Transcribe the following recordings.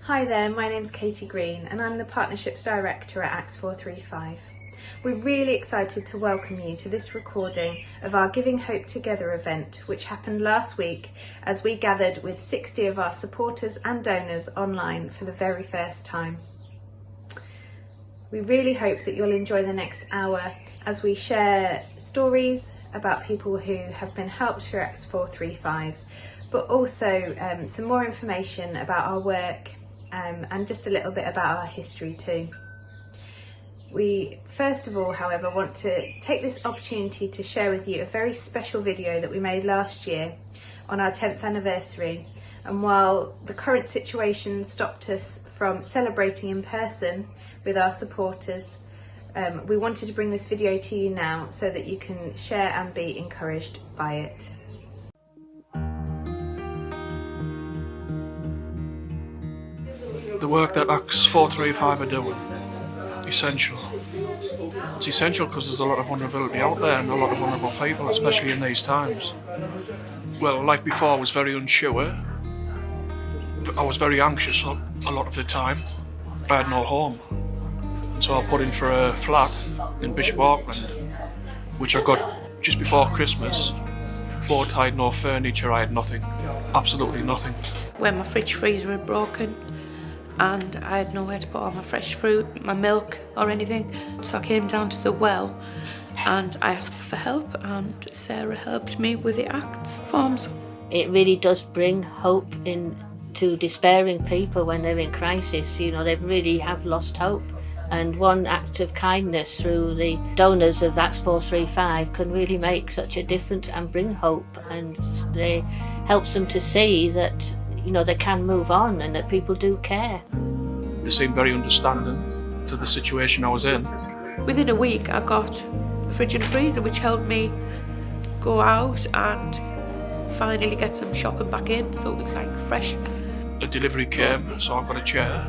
Hi there, my name's Katie Greene and I'm the Partnerships Director at Acts 435. We're really excited to welcome you to this recording of our Giving Hope Together event, which happened last week as we gathered with 60 of our supporters and donors online for the very first time. We really hope that you'll enjoy the next hour as we share stories about people who have been helped through Acts 435, but also some more information about our work and just a little bit about our history too. We first of all, however, want to take this opportunity to share with you a very special video that we made last year on our 10th anniversary. And while the current situation stopped us from celebrating in person with our supporters, we wanted to bring this video to you now so that you can share and be encouraged by it. The work that Acts 435 are doing, essential. It's essential because there's a lot of vulnerability out there and a lot of vulnerable people, especially in these times. Well, life before was very unsure. I was very anxious a lot of the time. I had no home. So I put in for a flat in Bishop Auckland, which I got just before Christmas. But I had no furniture, I had nothing. Absolutely nothing. When my fridge freezer had broken, and I had nowhere to put all my fresh fruit, my milk or anything. So I came down to the well and I asked for help, and Sarah helped me with the Acts forms. It really does bring hope in to despairing people when they're in crisis. You know, they really have lost hope. And one act of kindness through the donors of Acts 435 can really make such a difference and bring hope, and they helps them to see that, you know, they can move on and that people do care. They seemed very understanding to the situation I was in. Within a week I got a fridge and freezer, which helped me go out and finally get some shopping back in, so it was like fresh. A delivery came, so I got a chair,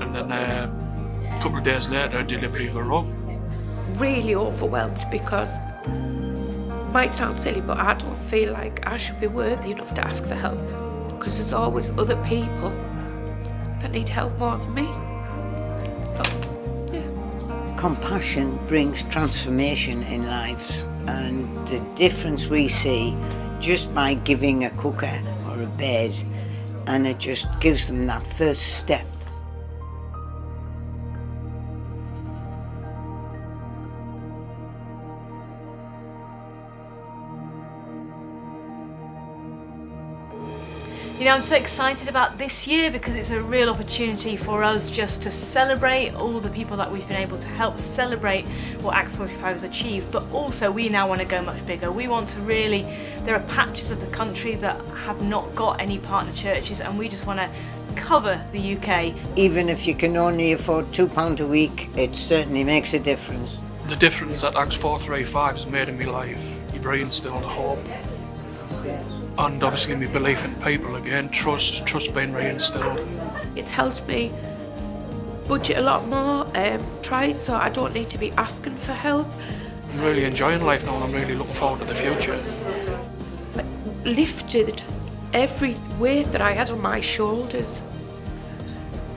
and then a couple of days later a delivery of a rug. Really overwhelmed, because it might sound silly, but I don't feel like I should be worthy enough to ask for help, because there's always other people that need help more than me. So, yeah. Compassion brings transformation in lives, and the difference we see just by giving a cooker or a bed, and it just gives them that first step. You know, I'm so excited about this year because it's a real opportunity for us just to celebrate all the people that we've been able to help, celebrate what Acts 45 has achieved, but also we now want to go much bigger. We want to really, there are patches of the country that have not got any partner churches, and we just want to cover the UK. Even if you can only afford £2 a week, it certainly makes a difference. The difference that Acts 435 has made in my life, you've reinstilled hope. And obviously my belief in people again, trust being reinstilled. It's helped me budget a lot more, try so I don't need to be asking for help. I'm really enjoying life now, and I'm really looking forward to the future. Like, lifted every weight that I had on my shoulders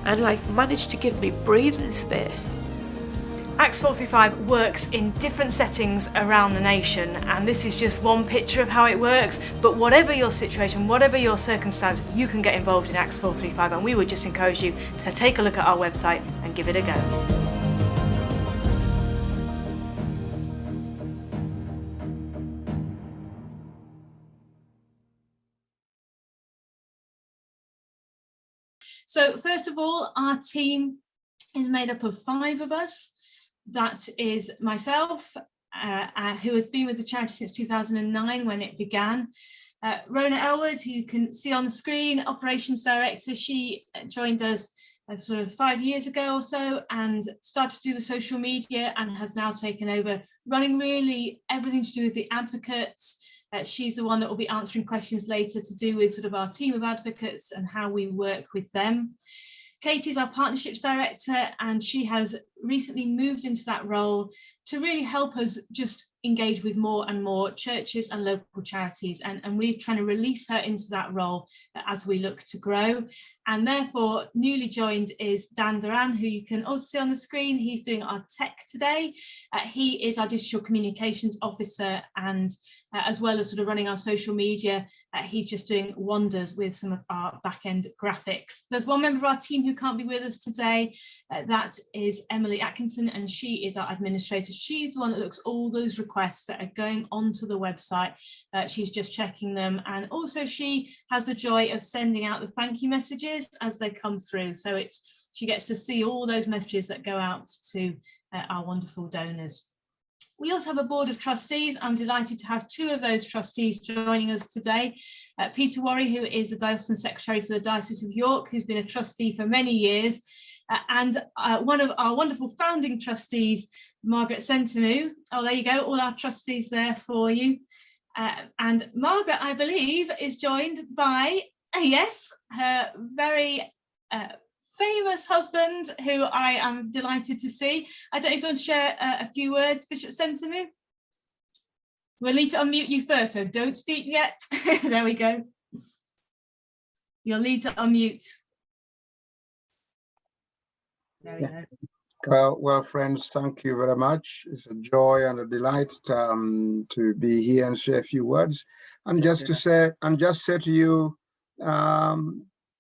and like managed to give me breathing space. Acts 435 works in different settings around the nation, and this is just one picture of how it works. But whatever your situation, whatever your circumstance, you can get involved in Acts 435, and we would just encourage you to take a look at our website and give it a go. So first of all, our team is made up of 5 of us. That is myself, who has been with the charity since 2009 when it began. Rhona Ellwood, who you can see on the screen, Operations Director. She joined us sort of 5 years ago or so and started to do the social media, and has now taken over running really everything to do with the advocates. She's the one that will be answering questions later to do with sort of our team of advocates and how we work with them. Katie's our Partnerships Director, and she has recently moved into that role to really help us just engage with more and more churches and local charities, and we're trying to release her into that role as we look to grow. And therefore, newly joined is Dan Doran, who you can also see on the screen. He's doing our tech today. He is our digital communications officer, and as well as sort of running our social media, he's just doing wonders with some of our back-end graphics. There's one member of our team who can't be with us today. That is Emily Atkinson, and she is our administrator. She's the one that looks all those requests that are going onto the website. She's just checking them, and also she has the joy of sending out the thank you messages as they come through. So she gets to see all those messages that go out to our wonderful donors. We also have a board of trustees. I'm delighted to have two of those trustees joining us today. Peter Worry, who is the Diocesan Secretary for the Diocese of York, who's been a trustee for many years, and one of our wonderful founding trustees, Margaret Sentamu. Oh, there you go, all our trustees there for you. And Margaret, I believe, is joined by, yes, her very famous husband, who I am delighted to see. I don't know if you want to share a few words, Bishop Sentamu. We'll need to unmute you first, so don't speak yet. There we go. You'll need to unmute. There we go. Well, friends, thank you very much. It's a joy and a delight to be here and share a few words. And just to say, to you,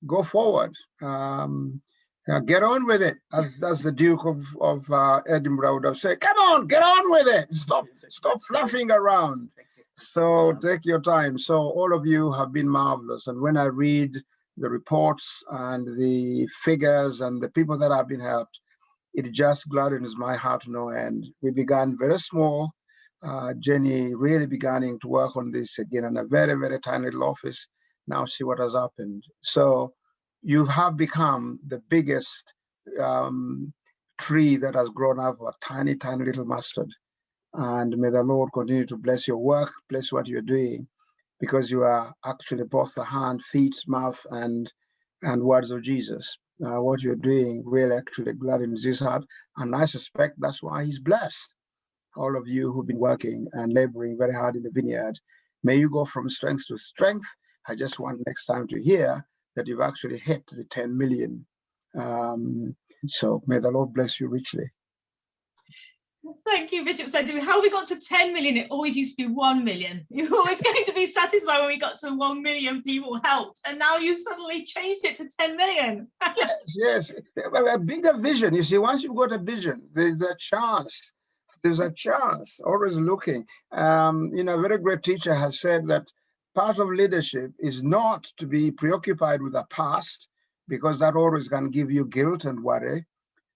go forward. Get on with it, as the Duke of Edinburgh would have said. Come on, get on with it. Stop fluffing around. So take your time. So all of you have been marvelous. And when I read the reports and the figures and the people that have been helped, it just gladdens my heart to no end. We began very small. Jenny really beginning to work on this again in a very, very tiny little office. Now see what has happened. So you have become the biggest tree that has grown out of a tiny, tiny little mustard. And may the Lord continue to bless your work, bless what you're doing, because you are actually both the hand, feet, mouth, and words of Jesus. What you're doing really actually gladdens his heart, and I suspect that's why he's blessed. All of you who've been working and laboring very hard in the vineyard, may you go from strength to strength. I just want next time to hear that you've actually hit the 10 million. So may the Lord bless you richly. Thank you, Bishop Sentamu. How we got to 10 million? It always used to be 1 million. You were always going to be satisfied when we got to 1 million people helped, and now you suddenly changed it to 10 million. Yes. A bigger vision. You see, once you've got a vision, there's a chance. There's a chance. Always looking. A very great teacher has said that part of leadership is not to be preoccupied with the past, because that always can give you guilt and worry.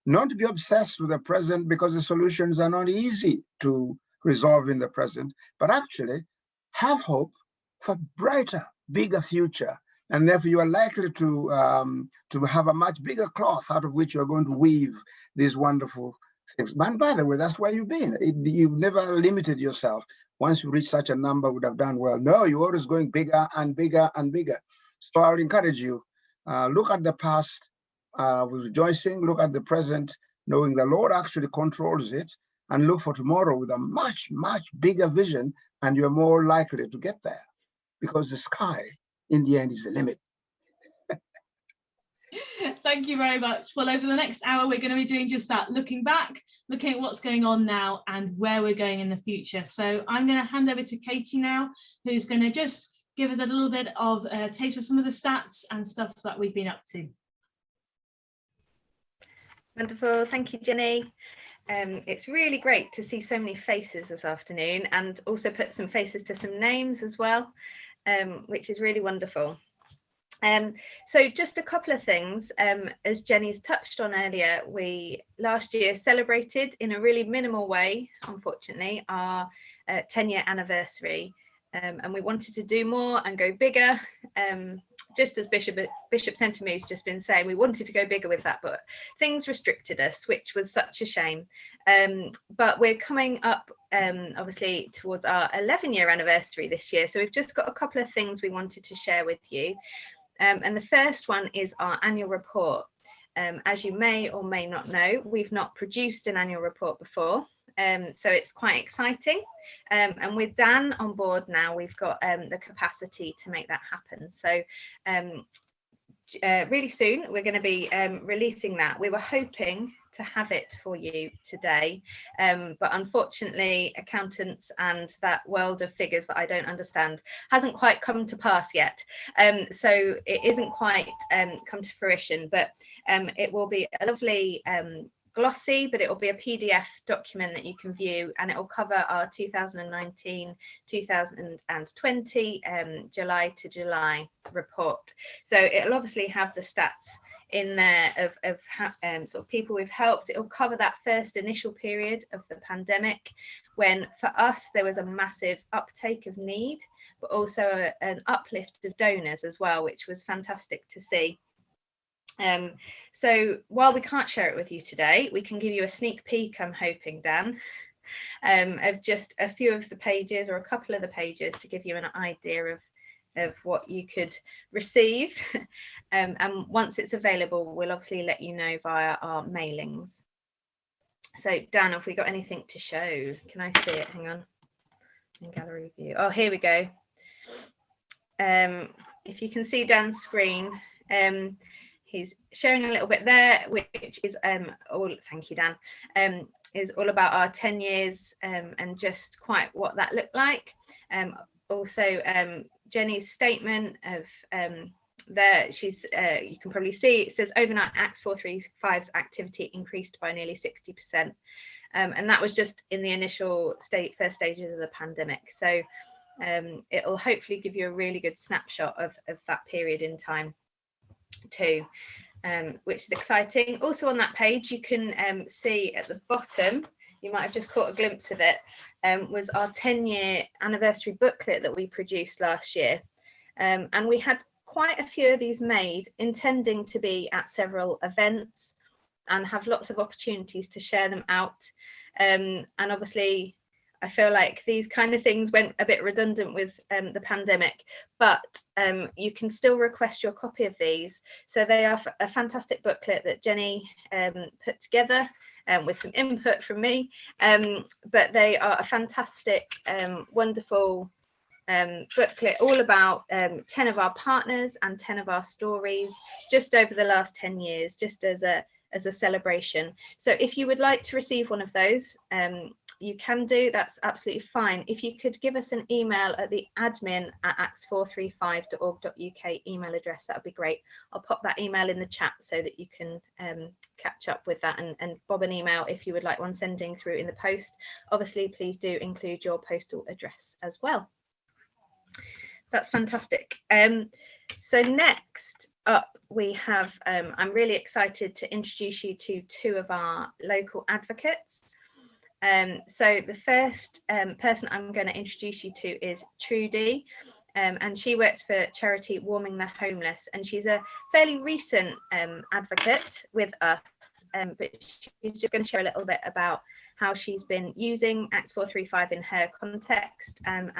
Not to be obsessed with the present, because the solutions are not easy to resolve in the present, but actually have hope for brighter, bigger future. And therefore you are likely to have a much bigger cloth out of which you're going to weave these wonderful things. And by the way, that's where you've been. You've never limited yourself. Once you reach such a number, would have done well. No, you're always going bigger and bigger and bigger. So I would encourage you, look at the past with rejoicing, look at the present, knowing the Lord actually controls it, and look for tomorrow with a much, much bigger vision, and you're more likely to get there, because the sky in the end is the limit. Thank you very much. Well, over the next hour, we're going to be doing just that, looking back, looking at what's going on now and where we're going in the future. So I'm going to hand over to Katie now, who's going to just give us a little bit of a taste of some of the stats and stuff that we've been up to. Wonderful. Thank you, Jenny. It's really great to see so many faces this afternoon, and also put some faces to some names as well, which is really wonderful. So just a couple of things, as Jenny's touched on earlier, we last year celebrated in a really minimal way, unfortunately, our 10-year anniversary, and we wanted to do more and go bigger. Just as Bishop Sentamu's just been saying, we wanted to go bigger with that, but things restricted us, which was such a shame. But we're coming up, obviously, towards our 11-year anniversary this year. So we've just got a couple of things we wanted to share with you. And the first one is our annual report. As you may or may not know, we've not produced an annual report before. So it's quite exciting, and with Dan on board now, we've got the capacity to make that happen. So really soon we're going to be releasing that. We were hoping to have it for you today, but unfortunately accountants and that world of figures that I don't understand hasn't quite come to pass yet, so it isn't quite come to fruition, but it will be a lovely glossy, but it will be a PDF document that you can view, and it will cover our 2019-2020 July to July report. So it'll obviously have the stats in there of sort of people we've helped. It'll cover that first initial period of the pandemic, when for us there was a massive uptake of need, but also an uplift of donors as well, which was fantastic to see. So while we can't share it with you today, we can give you a sneak peek, I'm hoping, Dan, of just a few of the pages, or a couple of the pages, to give you an idea of what you could receive. And once it's available, we'll obviously let you know via our mailings. So Dan, have we got anything to show? Can I see it? Hang on. In gallery view. Oh, here we go. If you can see Dan's screen, he's sharing a little bit there, which is all, thank you, Dan, is all about our 10 years and just quite what that looked like. Also, Jenny's statement of there, she's you can probably see it says overnight Acts 435's activity increased by nearly 60%, and that was just in the initial first stages of the pandemic. So it'll hopefully give you a really good snapshot of that period in time too, which is exciting. Also on that page you can see at the bottom, you might have just caught a glimpse of it, was our 10-year anniversary booklet that we produced last year, and we had quite a few of these made, intending to be at several events and have lots of opportunities to share them out, and obviously I feel like these kind of things went a bit redundant with the pandemic, but you can still request your copy of these. So they are a fantastic booklet that Jenny put together with some input from me, but they are a fantastic, wonderful booklet all about 10 of our partners and 10 of our stories just over the last 10 years, just as a celebration. So if you would like to receive one of those, you can do, that's absolutely fine. If you could give us an email at the admin@acts435.org.uk email address, that would be great. I'll pop that email in the chat so that you can catch up with that, and bob an email if you would like one sending through in the post. Obviously, please do include your postal address as well. That's fantastic. So next up we have, I'm really excited to introduce you to two of our local advocates. So the first person I'm going to introduce you to is Trudy, and she works for charity Warming the Homeless, and she's a fairly recent advocate with us, but she's just going to share a little bit about how she's been using Acts 435 in her context, and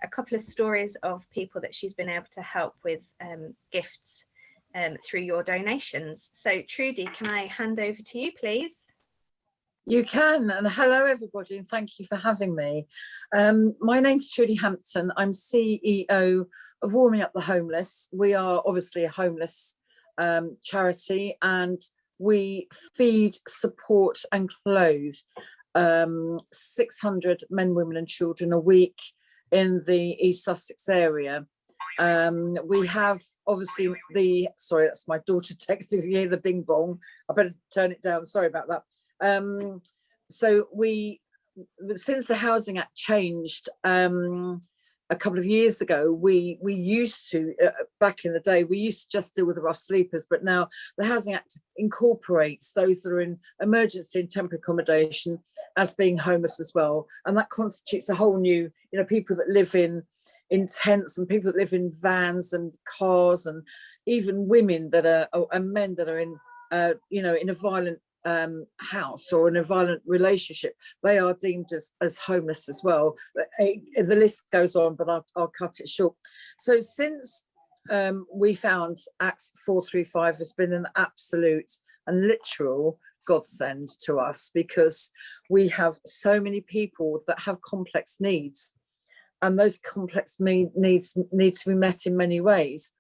a couple of stories of people that she's been able to help with gifts through your donations. So Trudy, can I hand over to you, please? You can, and hello everybody, and thank you for having me. My name's Trudy Hampton. I'm CEO of Warming Up the Homeless. We are obviously a homeless charity, and we feed, support and clothe 600 men, women and children a week in the East Sussex area. We have obviously sorry, that's my daughter texting. If you hear the bing bong, I better turn it down, sorry about that. So since the Housing Act changed a couple of years ago, we used to, back in the day, we used to just deal with the rough sleepers, but now the Housing Act incorporates those that are in emergency and temporary accommodation as being homeless as well. And that constitutes a whole new, people that live in tents, and people that live in vans and cars, and even women that are, and men that are in, in a violent house or in a violent relationship. They are deemed as homeless as well. The list goes on, but I'll cut it short. So since we found Acts 435 has been an absolute and literal godsend to us, because we have so many people that have complex needs, and those complex needs need to be met in many ways.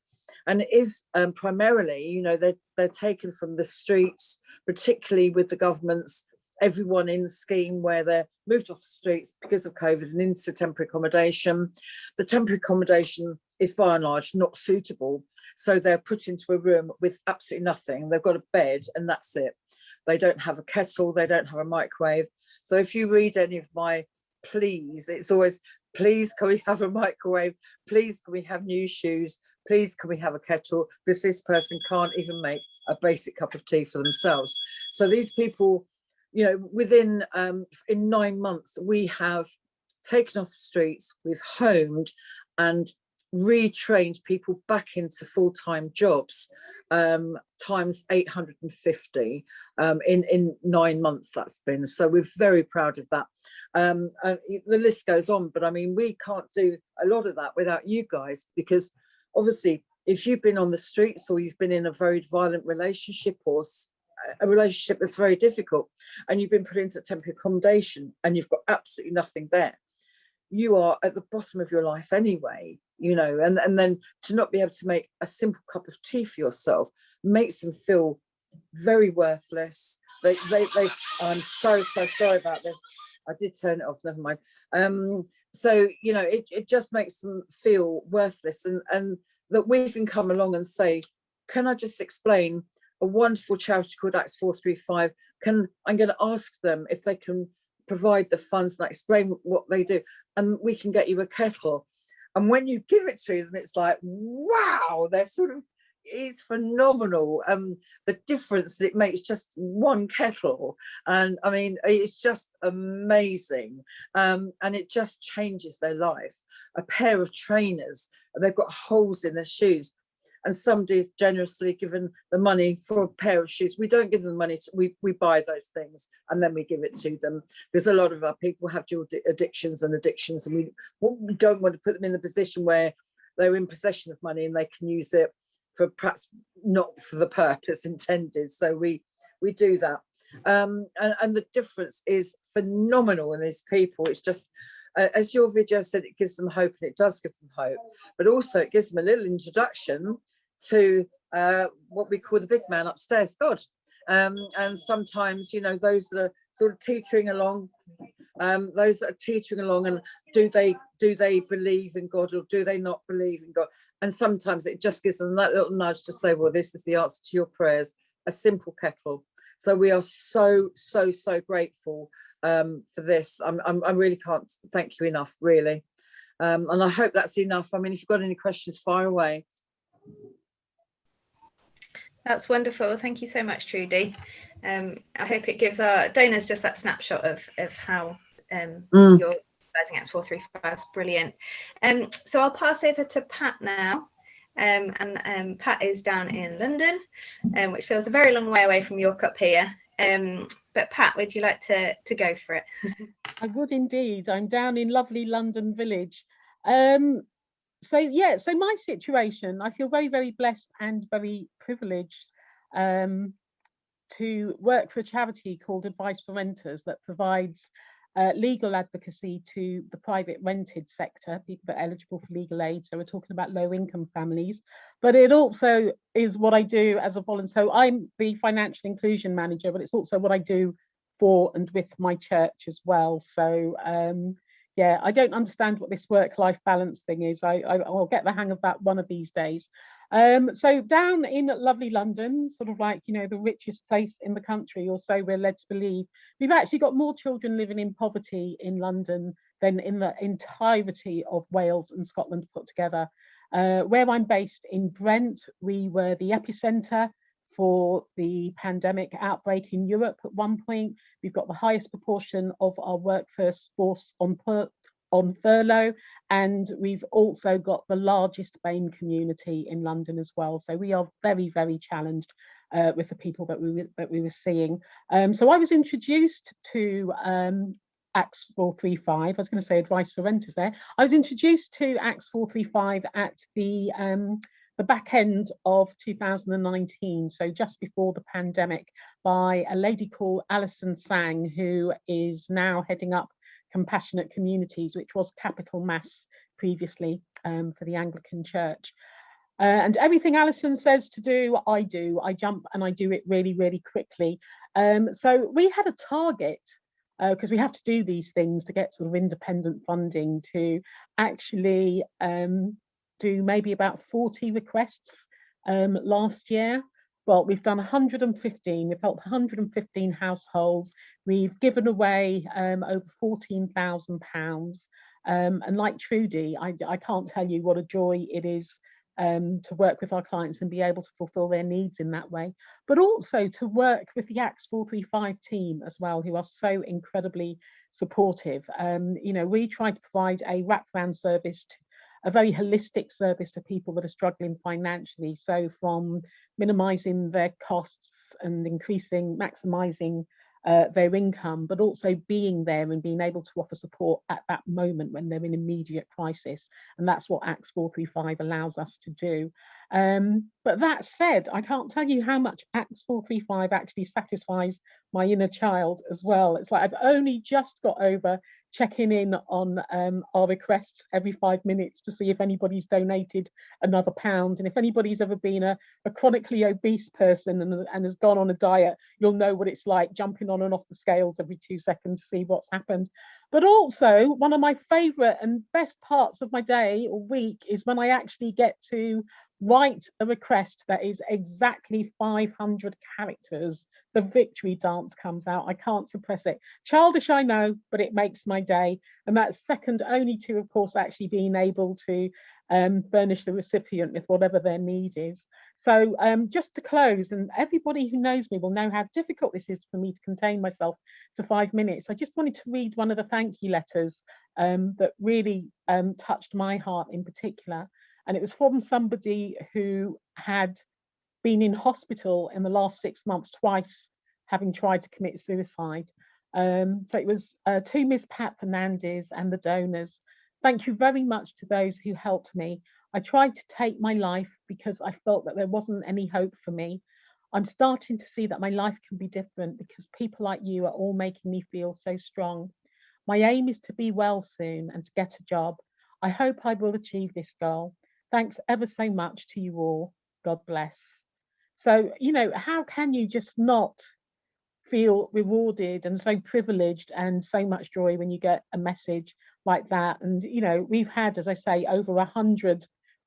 And it is primarily, you know, they're taken from the streets, particularly with the government's everyone in scheme, where they're moved off the streets because of COVID and into temporary accommodation. The temporary accommodation is by and large not suitable, so they're put into a room with absolutely nothing. They've got a bed and that's it. They don't have a kettle, they don't have a microwave. So if you read any of my pleas, it's always, please can we have a microwave, please can we have new shoes, please can we have a kettle, because this person can't even make a basic cup of tea for themselves. So these people, you know, within in 9 months, we have taken off the streets, we've homed and retrained people back into full-time jobs, times 850 in 9 months that's been. So we're very proud of that. The list goes on, but I mean, we can't do a lot of that without you guys, because obviously if you've been on the streets or you've been in a very violent relationship or a relationship that's very difficult and you've been put into temporary accommodation and you've got absolutely nothing there, you are at the bottom of your life anyway, you know, and then to not be able to make a simple cup of tea for yourself makes them feel very worthless. They I'm so sorry about this. I did turn it off, never mind. So, you know, it just makes them feel worthless, and that we can come along and say, can I just explain a wonderful charity called Acts 435? I'm going to ask them if they can provide the funds and explain what they do, and we can get you a kettle. And when you give it to them, it's like, wow, they're sort of, it's phenomenal. The difference that it makes, just one kettle, and I mean, it's just amazing. And it just changes their life. A pair of trainers, they've got holes in their shoes, and somebody's generously given the money for a pair of shoes. We don't give them money, we buy those things and then we give it to them, because a lot of our people have dual addictions, and we don't want to put them in the position where they're in possession of money and they can use it for perhaps not for the purpose intended. So we do that. And the difference is phenomenal in these people. It's just, as your video said, it gives them hope, and it does give them hope, but also it gives them a little introduction to what we call the big man upstairs, God. And sometimes, you know, those that are sort of teetering along, and do they believe in God, or do they not believe in God? And sometimes it just gives them that little nudge to say, well, this is the answer to your prayers, a simple kettle. So we are so grateful for this. I really can't thank you enough, really. And I hope that's enough. I mean, if you've got any questions, fire away. That's wonderful. Thank you so much, Trudy. I hope it gives our donors just that snapshot of how you're advising Acts 435 is brilliant. So I'll pass over to Pat now. And Pat is down in London, which feels a very long way away from York up here. But Pat, would you like to go for it? I would indeed. I'm down in lovely London Village. So my situation, I feel very, very blessed and very privileged to work for a charity called Advice for Renters that provides legal advocacy to the private rented sector, people that are eligible for legal aid. So we're talking about low income families, but it also is what I do as a volunteer. So I'm the financial inclusion manager, but it's also what I do for and with my church as well. So I don't understand what this work-life balance thing is. I'll get the hang of that one of these days. So down in lovely London, sort of like, you know, the richest place in the country, or so we're led to believe, we've actually got more children living in poverty in London than in the entirety of Wales and Scotland put together. Where I'm based in Brent, we were the epicentre for the pandemic outbreak in Europe at one point. We've got the highest proportion of our workforce on furlough, and we've also got the largest BAME community in London as well. So we are very, very challenged with the people that we were seeing. So I was introduced to Acts 435. I was going to say Advice for Renters there. I was introduced to Acts 435 at the back end of 2019, so just before the pandemic, by a lady called Alison Sang, who is now heading up Compassionate Communities, which was Capital Mass previously for the Anglican Church. And everything Alison says to do, I do. I jump and I do it really, really quickly. So we had a target, because we have to do these things to get sort of independent funding, to actually do maybe about 40 requests last year. Well, we've done 115. We've helped 115 households. We've given away over £14,000. And like Trudy, I can't tell you what a joy it is to work with our clients and be able to fulfill their needs in that way, but also to work with the ACTS 435 team as well, who are so incredibly supportive. You know, we try to provide a wraparound service, a very holistic service to people that are struggling financially. So from minimising their costs and maximising their income, but also being there and being able to offer support at that moment when they're in immediate crisis. And that's what ACTS 435 allows us to do. But that said, I can't tell you how much ACTS 435 actually satisfies my inner child as well. It's like I've only just got over checking in on our requests every 5 minutes to see if anybody's donated another £1. And if anybody's ever been a chronically obese person and has gone on a diet, you'll know what it's like jumping on and off the scales every 2 seconds to see what's happened. But also, one of my favourite and best parts of my day or week is when I actually get to write a request that is exactly 500 characters. The victory dance comes out. I can't suppress it. Childish, I know, but it makes my day. And that's second only to, of course, actually being able to furnish the recipient with whatever their need is. So just to close, and everybody who knows me will know how difficult this is for me to contain myself to 5 minutes. I just wanted to read one of the thank you letters that really touched my heart in particular. And it was from somebody who had been in hospital in the last 6 months twice, having tried to commit suicide. So it was to Miss Pat Fernandes and the donors. Thank you very much to those who helped me. I tried to take my life because I felt that there wasn't any hope for me. I'm starting to see that my life can be different because people like you are all making me feel so strong. My aim is to be well soon and to get a job. I hope I will achieve this goal. Thanks ever so much to you all. God bless. So, you know, how can you just not feel rewarded and so privileged and so much joy when you get a message like that? And, you know, we've had, as I say, over 100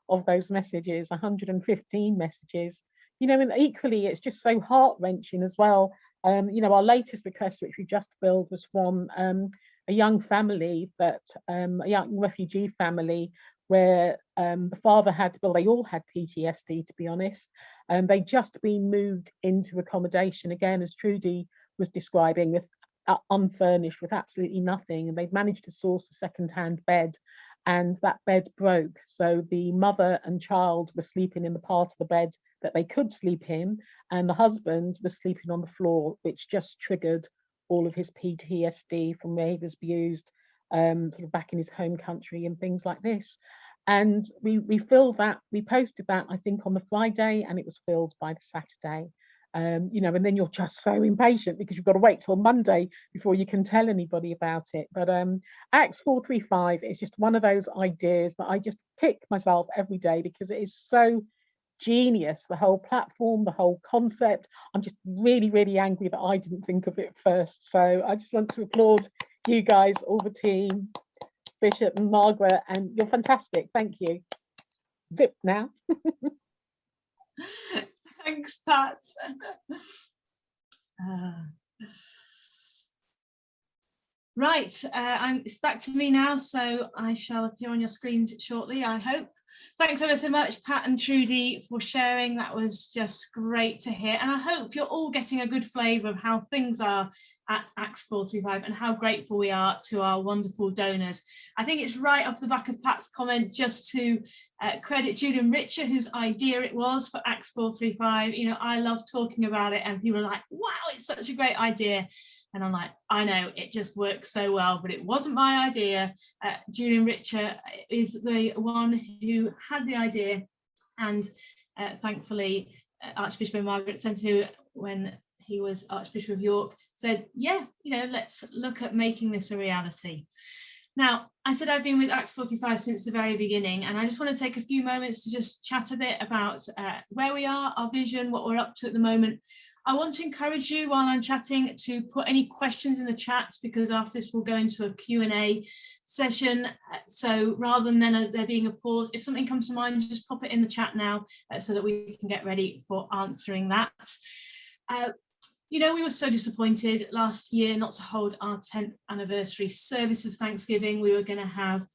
of those messages, 115 messages, you know, and equally, it's just so heart-wrenching as well. You know, our latest request, which we just filled, was from a young family that, a young refugee family, where the father had, well, they all had PTSD, to be honest. They just been moved into accommodation, again, as Trudy was describing, with unfurnished, with absolutely nothing. And they've managed to source a second-hand bed, and that bed broke. So the mother and child were sleeping in the part of the bed that they could sleep in, and the husband was sleeping on the floor, which just triggered all of his PTSD from where he was abused, sort of back in his home country and things like this. And we filled that, we posted that, I think, on the Friday, and it was filled by the Saturday. You know, and then you're just so impatient because you've got to wait till Monday before you can tell anybody about it. But ACTS 435 is just one of those ideas that I just pick myself every day because it is so genius, the whole platform, the whole concept. I'm just really, really angry that I didn't think of it first. So I just want to applaud you guys, all the team, Bishop and Margaret, and you're fantastic. Thank you. Zip now. Thanks, Pat. Right, it's back to me now, so I shall appear on your screens shortly, I hope. Thanks ever so much, Pat and Trudy, for sharing. That was just great to hear. And I hope you're all getting a good flavour of how things are at ACTS 435 and how grateful we are to our wonderful donors. I think it's right off the back of Pat's comment just to credit Julian Richer, whose idea it was for ACTS 435. You know, I love talking about it and people are like, wow, it's such a great idea. And I'm like, I know, it just works so well, but it wasn't my idea. Julian Richer is the one who had the idea. And thankfully, Archbishop Margaret Sentamu, when he was Archbishop of York, said, yeah, you know, let's look at making this a reality. Now, I said I've been with Acts 45 since the very beginning, and I just want to take a few moments to just chat a bit about where we are, our vision, what we're up to at the moment. I want to encourage you while I'm chatting to put any questions in the chat, because after this we'll go into a Q&A session. So rather than there being a pause, if something comes to mind, just pop it in the chat now so that we can get ready for answering that. You know, we were so disappointed last year not to hold our 10th anniversary service of Thanksgiving we were going to have.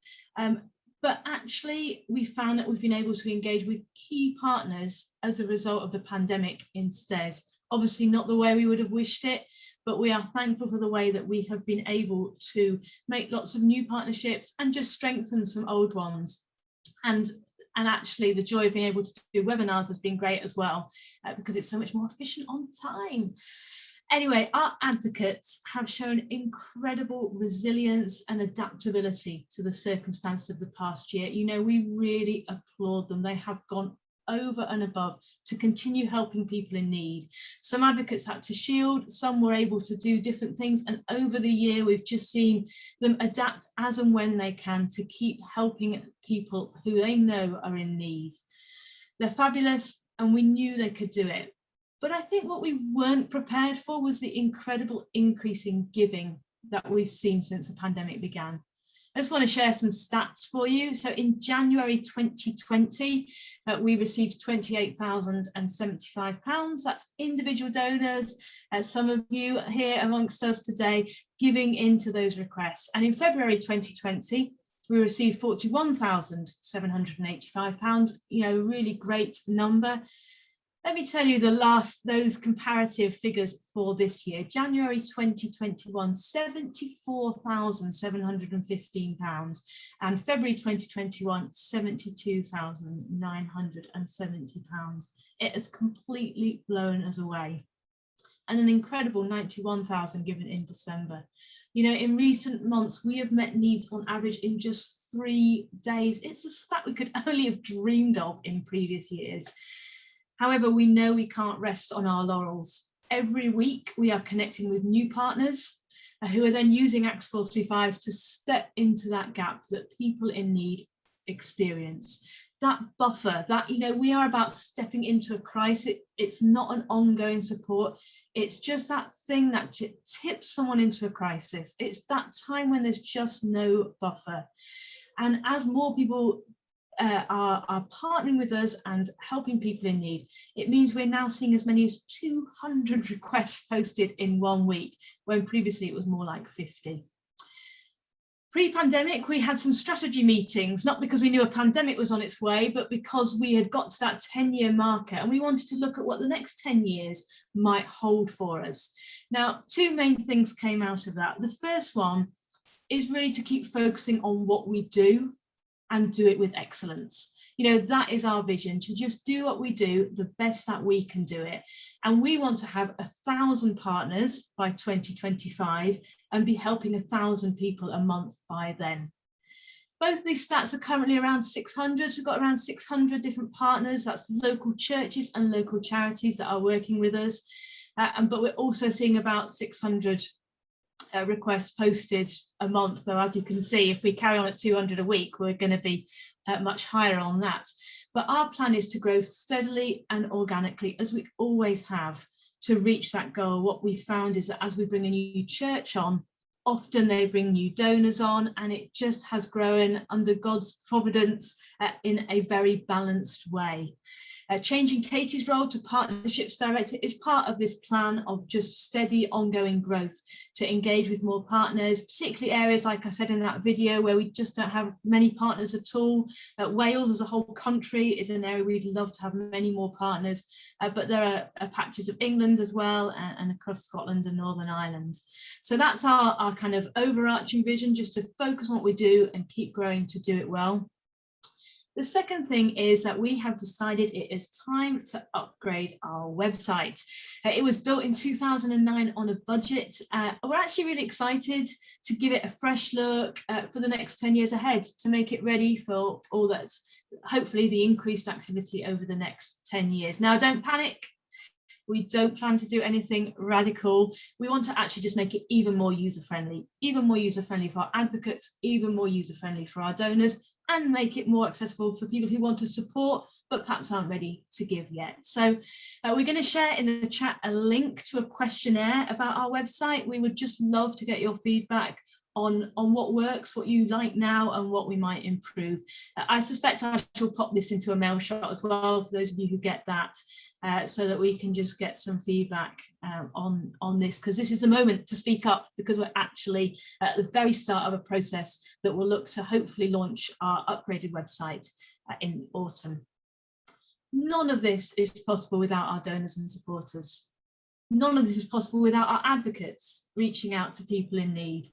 But actually, we found that we've been able to engage with key partners as a result of the pandemic instead. Obviously not the way we would have wished it, but we are thankful for the way that we have been able to make lots of new partnerships and just strengthen some old ones. And actually the joy of being able to do webinars has been great as well, because it's so much more efficient on time. Anyway, our advocates have shown incredible resilience and adaptability to the circumstances of the past year. You know, we really applaud them. They have gone over and above to continue helping people in need. Some advocates had to shield, some were able to do different things, and over the year we've just seen them adapt as and when they can to keep helping people who they know are in need. They're fabulous, and we knew they could do it. But I think what we weren't prepared for was the incredible increase in giving that we've seen since the pandemic began. I just want to share some stats for you. So in January 2020, we received £28,075. That's individual donors, some of you here amongst us today, giving into those requests. And in February 2020, we received £41,785, you know, really great number. Let me tell you those comparative figures for this year. January 2021, £74,715, and February 2021, £72,970. It has completely blown us away. And an incredible 91,000 given in December. You know, in recent months, we have met needs on average in just 3 days. It's a stat we could only have dreamed of in previous years. However, we know we can't rest on our laurels. Every week we are connecting with new partners who are then using Acts 435 to step into that gap that people in need experience. That buffer, that, you know, we are about stepping into a crisis. It's not an ongoing support. It's just that thing that tips someone into a crisis. It's that time when there's just no buffer. And as more people are partnering with us and helping people in need, it means we're now seeing as many as 200 requests posted in 1 week, when previously it was more like 50. Pre-pandemic, we had some strategy meetings, not because we knew a pandemic was on its way, but because we had got to that 10-year marker and we wanted to look at what the next 10 years might hold for us. Now, 2 main things came out of that. The first one is really to keep focusing on what we do and do it with excellence. You know, that is our vision, to just do what we do the best that we can do it. And we want to have 1,000 partners by 2025 and be helping 1,000 people a month by then. Both these stats are currently around 600. We've got around 600 different partners. That's local churches and local charities that are working with us. But we're also seeing about 600 requests posted a month, though as you can see, if we carry on at 200 a week, we're going to be much higher on that. But our plan is to grow steadily and organically, as we always have, to reach that goal. What we found is that as we bring a new church on, often they bring new donors on, and it just has grown under God's providence in a very balanced way. Changing Katie's role to Partnerships Director is part of this plan of just steady ongoing growth to engage with more partners, particularly areas, like I said in that video, where we just don't have many partners at all. Wales as a whole country is an area we'd love to have many more partners, but there are patches of England as well, and across Scotland and Northern Ireland. So that's our kind of overarching vision, just to focus on what we do and keep growing to do it well. The second thing is that we have decided it is time to upgrade our website. It was built in 2009 on a budget. We're actually really excited to give it a fresh look for the next 10 years ahead, to make it ready for all that's hopefully the increased activity over the next 10 years. Now, don't panic. We don't plan to do anything radical. We want to actually just make it even more user-friendly for our advocates, even more user-friendly for our donors, and make it more accessible for people who want to support but perhaps aren't ready to give yet. So we're going to share in the chat a link to a questionnaire about our website. We would just love to get your feedback on what works, what you like now, and what we might improve. I suspect I shall pop this into a mail shot as well for those of you who get that, so that we can just get some feedback on this, because this is the moment to speak up, because we're actually at the very start of a process that will look to hopefully launch our upgraded website in the autumn. None of this is possible without our donors and supporters. None of this is possible without our advocates reaching out to people in need.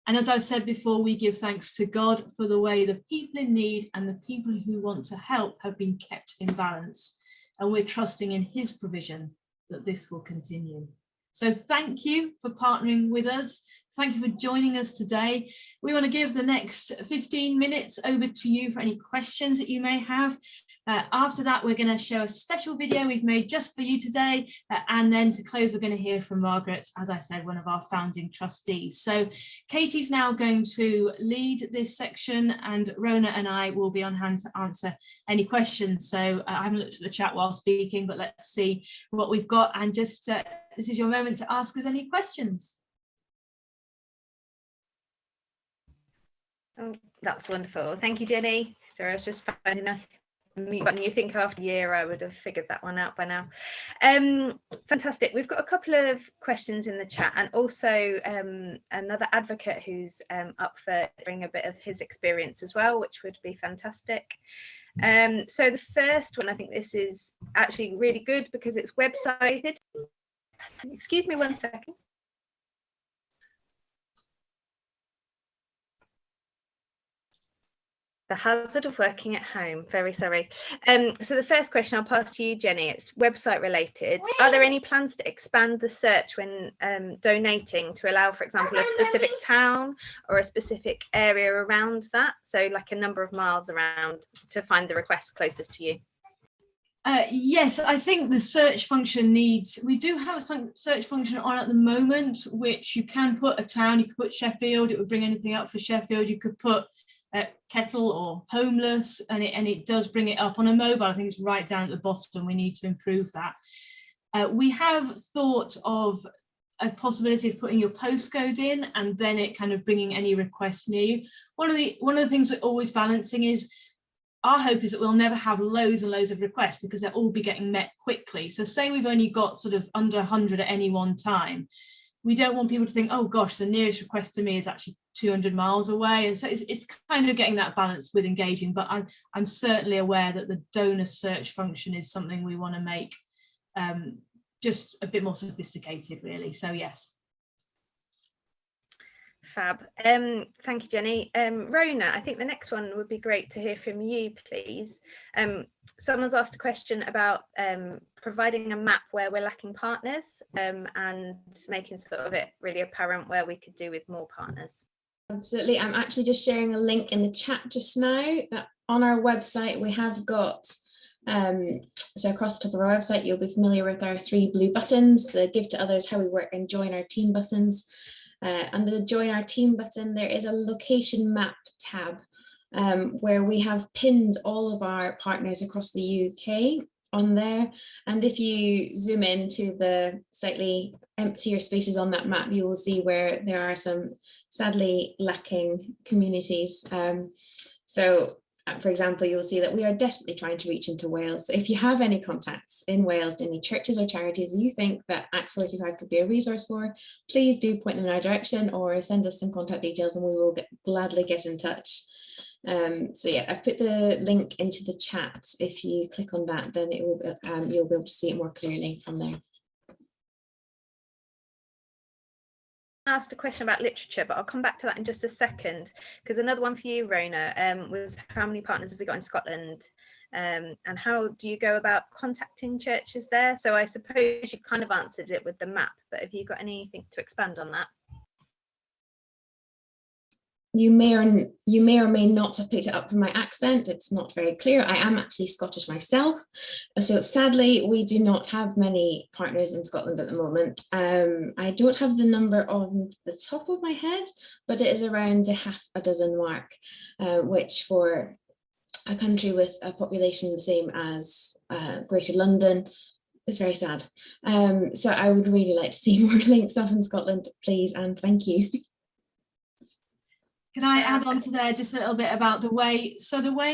And as I've said before, we give thanks to God for the way the people in need and the people who want to help have been kept in balance. And we're trusting in his provision that this will continue. So thank you for partnering with us. Thank you for joining us today. We want to give the next 15 minutes over to you for any questions that you may have. After that, we're going to show a special video we've made just for you today. And then to close, we're going to hear from Margaret, as I said, one of our founding trustees. So Katie's now going to lead this section, and Rhona and I will be on hand to answer any questions. So I haven't looked at the chat while speaking, but let's see what we've got. And just this is your moment to ask us any questions. Oh, that's wonderful. Thank you, Jenny. Sorry, I was just finding a mute button. You think after a year I would have figured that one out by now. Fantastic. We've got a couple of questions in the chat, and also another advocate who's up for sharing a bit of his experience as well, which would be fantastic. So the first one, I think this is actually really good because it's websited. Excuse me one second. The hazard of working at home. Very sorry. So the first question I'll pass to you, Jenny. It's website related. Are there any plans to expand the search when donating to allow, for example, a specific town or a specific area around that? So like a number of miles around to find the request closest to you. Yes, I think the search function needs, we do have a search function on at the moment, which you can put a town, you could put Sheffield, it would bring anything up for Sheffield, you could put kettle or homeless, and it does bring it up. On a mobile, I think it's right down at the bottom. We need to improve that. We have thought of a possibility of putting your postcode in and then it kind of bringing any requests near you. One of the things we're always balancing is, our hope is that we'll never have loads and loads of requests because they'll all be getting met quickly. So say we've only got sort of under 100 at any one time. We don't want people to think, oh gosh, the nearest request to me is actually 200 miles away. And so it's kind of getting that balance with engaging, but I'm certainly aware that the donor search function is something we want to make just a bit more sophisticated, really. So yes. Fab. Thank you, Jenny. Rhona, I think the next one would be great to hear from you, please. Someone's asked a question about providing a map where we're lacking partners and making sort of it really apparent where we could do with more partners. Absolutely. I'm actually just sharing a link in the chat just now that on our website we have got, so across the top of our website, you'll be familiar with our 3 blue buttons, the Give to Others, How We Work, and Join Our Team buttons. Under the Join Our Team button, there is a location map tab where we have pinned all of our partners across the UK on there. And if you zoom into the slightly emptier spaces on that map, you will see where there are some sadly lacking communities. For example, you'll see that we are desperately trying to reach into Wales. So if you have any contacts in Wales, any churches or charities you think that Acts 45 could be a resource for, please do point them in our direction or send us some contact details and we will gladly get in touch. So yeah, I've put the link into the chat. If you click on that, then it will you'll be able to see it more clearly from there. Asked a question about literature, but I'll come back to that in just a second, because another one for you, Rhona, was how many partners have we got in Scotland, and how do you go about contacting churches there? So I suppose you kind of answered it with the map, but have you got anything to expand on that? you may or may not have picked it up from my accent. It's not very clear. I am actually Scottish myself. So sadly, we do not have many partners in Scotland at the moment. I don't have the number on the top of my head, but it is around the half a dozen mark, which for a country with a population the same as Greater London is very sad. So I would really like to see more links up in Scotland, please, and thank you. Can I add on to there just a little bit about the way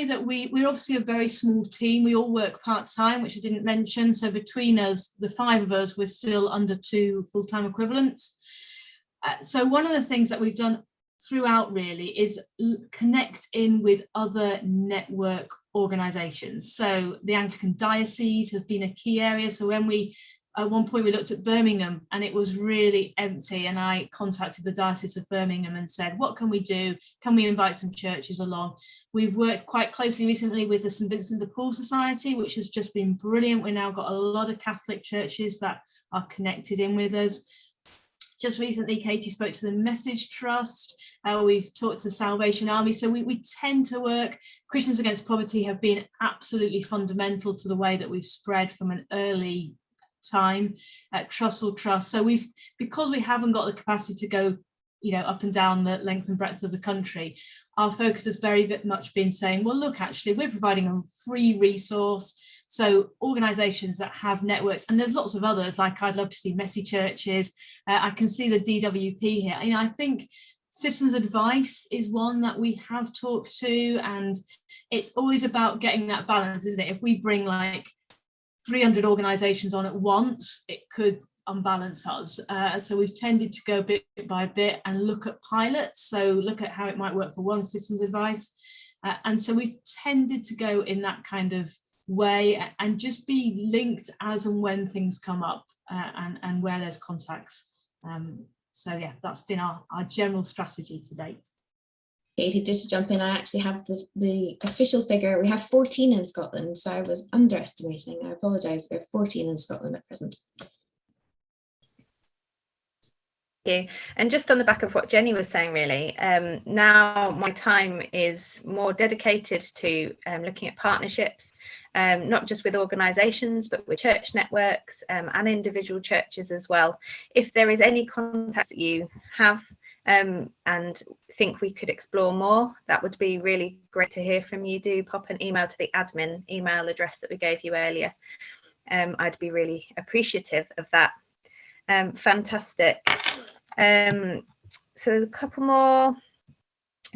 that we're obviously a very small team. We all work part-time, which I didn't mention. So between us, the 5 of us, we're still under 2 full-time equivalents. So one of the things that we've done throughout really is connect in with other network organisations. So the Anglican diocese has been a key area. So when at one point we looked at Birmingham and it was really empty, and I contacted the Diocese of Birmingham and said, what can we do? Can we invite some churches along? We've worked quite closely recently with the St Vincent de Paul Society, which has just been brilliant. We've now got a lot of Catholic churches that are connected in with us. Just recently, Katie spoke to the Message Trust. We've talked to the Salvation Army. So we tend to work. Christians Against Poverty have been absolutely fundamental to the way that we've spread from an early time at Trussell Trust. So because we haven't got the capacity to go, up and down the length and breadth of the country, our focus has very much been saying, well, look, actually, we're providing a free resource. So organisations that have networks, and there's lots of others, like I'd love to see messy churches. I can see the DWP here. I think citizens advice is one that we have talked to, and it's always about getting that balance, isn't it? If we bring like 300 organisations on at once, it could unbalance us. So we've tended to go bit by bit and look at pilots. So look at how it might work for one citizen's advice. And so we've tended to go in that kind of way and just be linked as and when things come up and where there's contacts. So yeah, that's been our general strategy to date. Katie, just to jump in, I actually have the official figure. We have 14 in Scotland, so I was underestimating. I apologise. We have 14 in Scotland at present. You. And just on the back of what Jenny was saying, really, now my time is more dedicated to looking at partnerships, not just with organisations, but with church networks and individual churches as well. If there is any contacts that you have and think we could explore more, that would be really great to hear from you. Do pop an email to the admin email address that we gave you earlier. I'd be really appreciative of that. Fantastic. So there's a couple more.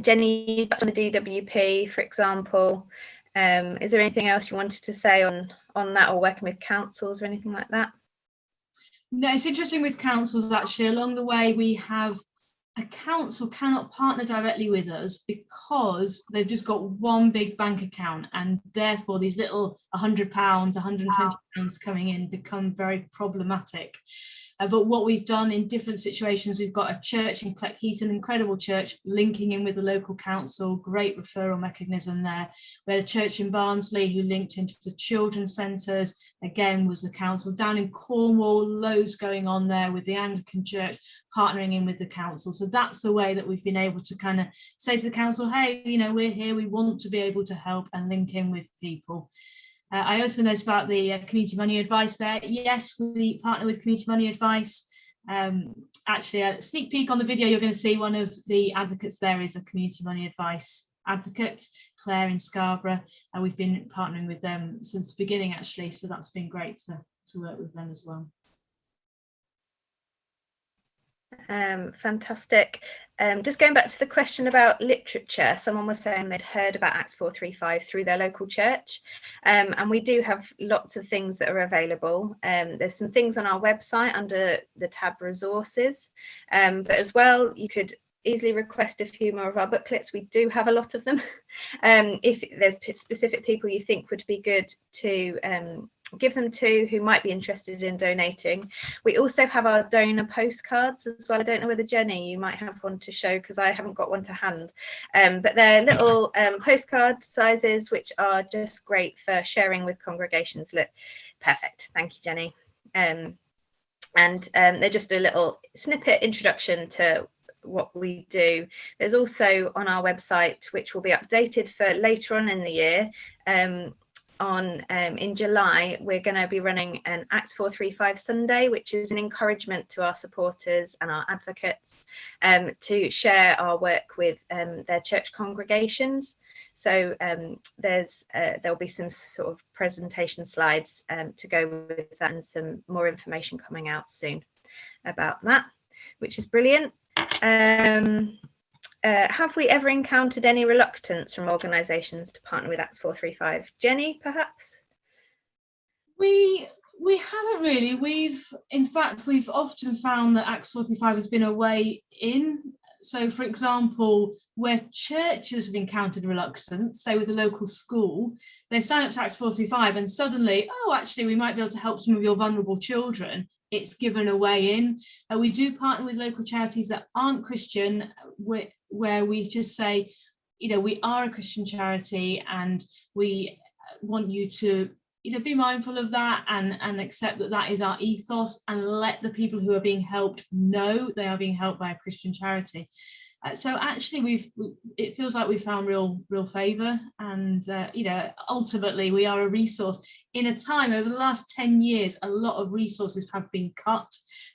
Jenny, you touched on the DWP, for example. Is there anything else you wanted to say on that, or working with councils or anything like that? No, it's interesting with councils, actually. Along the way, we have a council cannot partner directly with us because they've just got one big bank account, and therefore these little £100, £120 coming in become very problematic. But what we've done in different situations, we've got a church in Cleckheaton, an incredible church, linking in with the local council, great referral mechanism there. We had a church in Barnsley who linked into the children's centres, again was the council. Down in Cornwall, loads going on there with the Anglican Church partnering in with the council. So that's the way that we've been able to kind of say to the council, hey, we're here, we want to be able to help and link in with people. I also noticed about the community money advice there. Yes, we partner with community money advice. Actually, a sneak peek on the video, you're going to see one of the advocates there is a community money advice advocate, Claire in Scarborough, and we've been partnering with them since the beginning, actually. So that's been great to work with them as well. Fantastic. Just going back to the question about literature, someone was saying they'd heard about Acts 435 through their local church, and we do have lots of things that are available. There's some things on our website under the tab resources, but as well you could easily request a few more of our booklets. We do have a lot of them. If there's specific people you think would be good to give them to who might be interested in donating. We also have our donor postcards as well. I don't know whether Jenny, you might have one to show because I haven't got one to hand, but they're little postcard sizes which are just great for sharing with congregations. Look, perfect, thank you, Jenny. And they're just a little snippet introduction to what we do. There's also on our website, which will be updated for later on in the year, in July, we're going to be running an Acts 435 Sunday, which is an encouragement to our supporters and our advocates to share our work with their church congregations. So there'll be some sort of presentation slides to go with that, and some more information coming out soon about that, which is brilliant. Have we ever encountered any reluctance from organisations to partner with Acts 435? Jenny, perhaps? We haven't really. We've often found that Acts 435 has been a way in. So, for example, where churches have encountered reluctance, say with a local school, they sign up to Acts 435 and suddenly, oh, actually, we might be able to help some of your vulnerable children. It's given a way in. We do partner with local charities that aren't Christian, where we just say, you know, we are a Christian charity and we want you to, you know, be mindful of that and accept that that is our ethos, and let the people who are being helped know they are being helped by a Christian charity. So actually it feels like we found real favour, and you know, ultimately we are a resource in a time over the last 10 years. A lot of resources have been cut,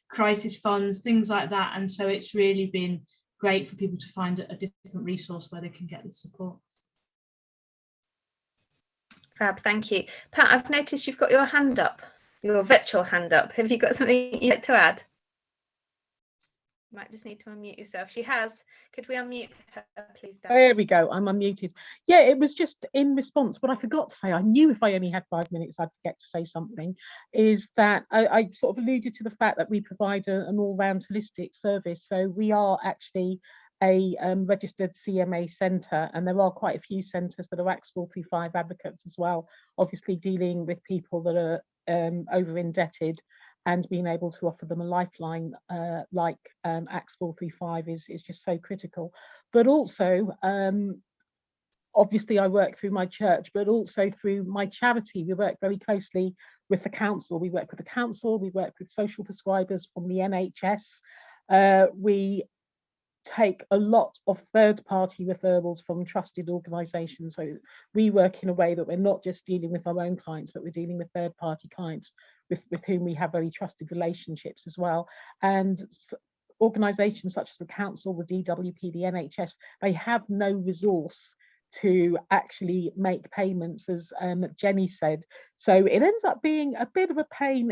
crisis funds, things like that, and so it's really been great for people to find a different resource where they can get the support. Fab, thank you. Pat, I've noticed you've got your hand up, your virtual hand up. Have you got something you'd like to add? You might just need to unmute yourself. She has. Could we unmute her, please, Dan? There we go. I'm unmuted. Yeah, it was just in response. What I forgot to say, I knew if I only had 5 minutes, I'd get to say something, is that I sort of alluded to the fact that we provide an all-round holistic service. So we are actually a registered CMA centre, and there are quite a few centres that are Acts 435 advocates as well, obviously dealing with people that are over indebted, and being able to offer them a lifeline like Acts 435 is just so critical. But also, obviously I work through my church, but also through my charity. We work very closely with the council. We work with the council, we work with social prescribers from the NHS. We take a lot of third-party referrals from trusted organisations. So we work in a way that we're not just dealing with our own clients, but we're dealing with third-party clients with whom we have very trusted relationships as well. And organisations such as the council, the DWP, the NHS, they have no resource to actually make payments, as Jenny said. So it ends up being a bit of a pain,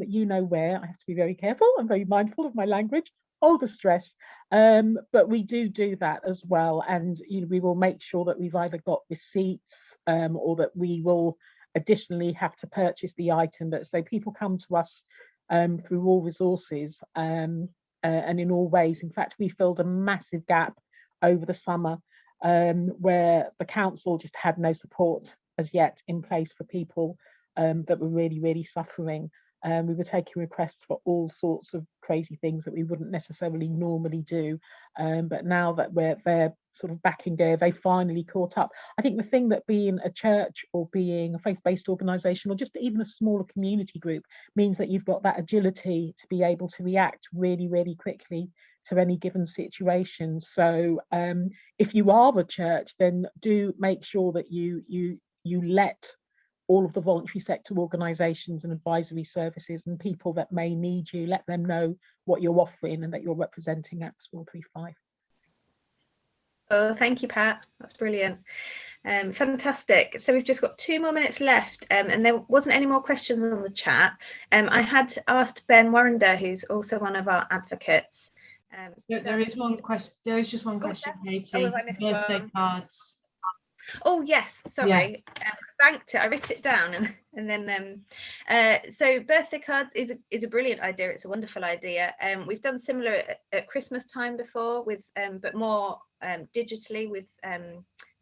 you know where. I have to be very careful. I'm very mindful of my language. All the stress, but we do that as well, and you know, we will make sure that we've either got receipts or that we will additionally have to purchase the item. But so people come to us through all resources and in all ways. In fact, we filled a massive gap over the summer where the council just had no support as yet in place for people that were really suffering. We were taking requests for all sorts of crazy things that we wouldn't necessarily normally do. But now that they're sort of back in gear, they finally caught up. I think the thing that being a church or being a faith-based organisation or just even a smaller community group means that you've got that agility to be able to react really quickly to any given situation. So if you are a church, then do make sure that you let all of the voluntary sector organisations and advisory services and people that may need you, let them know what you're offering and that you're representing Acts 435. Oh, thank you, Pat. That's brilliant. Fantastic. So we've just got 2 more minutes left, and there wasn't any more questions on the chat. I had asked Ben Warrender, who's also one of our advocates. There is one question. There is just one question, Katie. Birthday cards. Oh yes, sorry. Yeah. I banked it. I wrote it down, and then so birthday cards is a brilliant idea. It's a wonderful idea. We've done similar at Christmas time before, with but more digitally with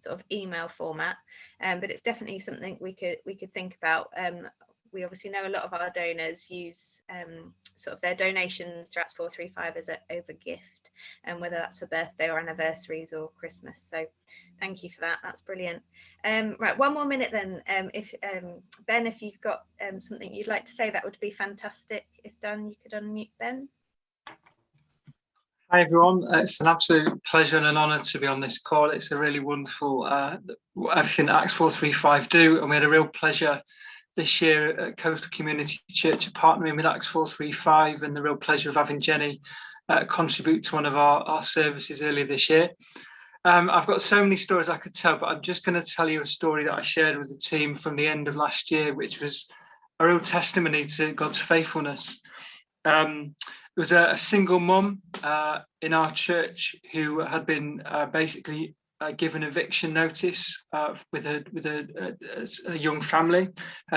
sort of email format. But it's definitely something we could think about. We obviously know a lot of our donors use sort of their donations to Acts 435 as a gift, and whether that's for birthday or anniversaries or Christmas. So thank you for that. That's brilliant. Right, 1 more minute then. If Ben, if you've got something you'd like to say, that would be fantastic. If Dan, you could unmute Ben. Hi everyone, it's an absolute pleasure and an honour to be on this call. It's a really wonderful everything that Acts 435 do, and we had a real pleasure this year at Coastal Community Church partnering with Acts 435, and the real pleasure of having Jenny contribute to one of our services earlier this year. I've got so many stories I could tell, but I'm just going to tell you a story that I shared with the team from the end of last year, which was a real testimony to God's faithfulness. There was a single mum in our church who had been basically given eviction notice with a young family.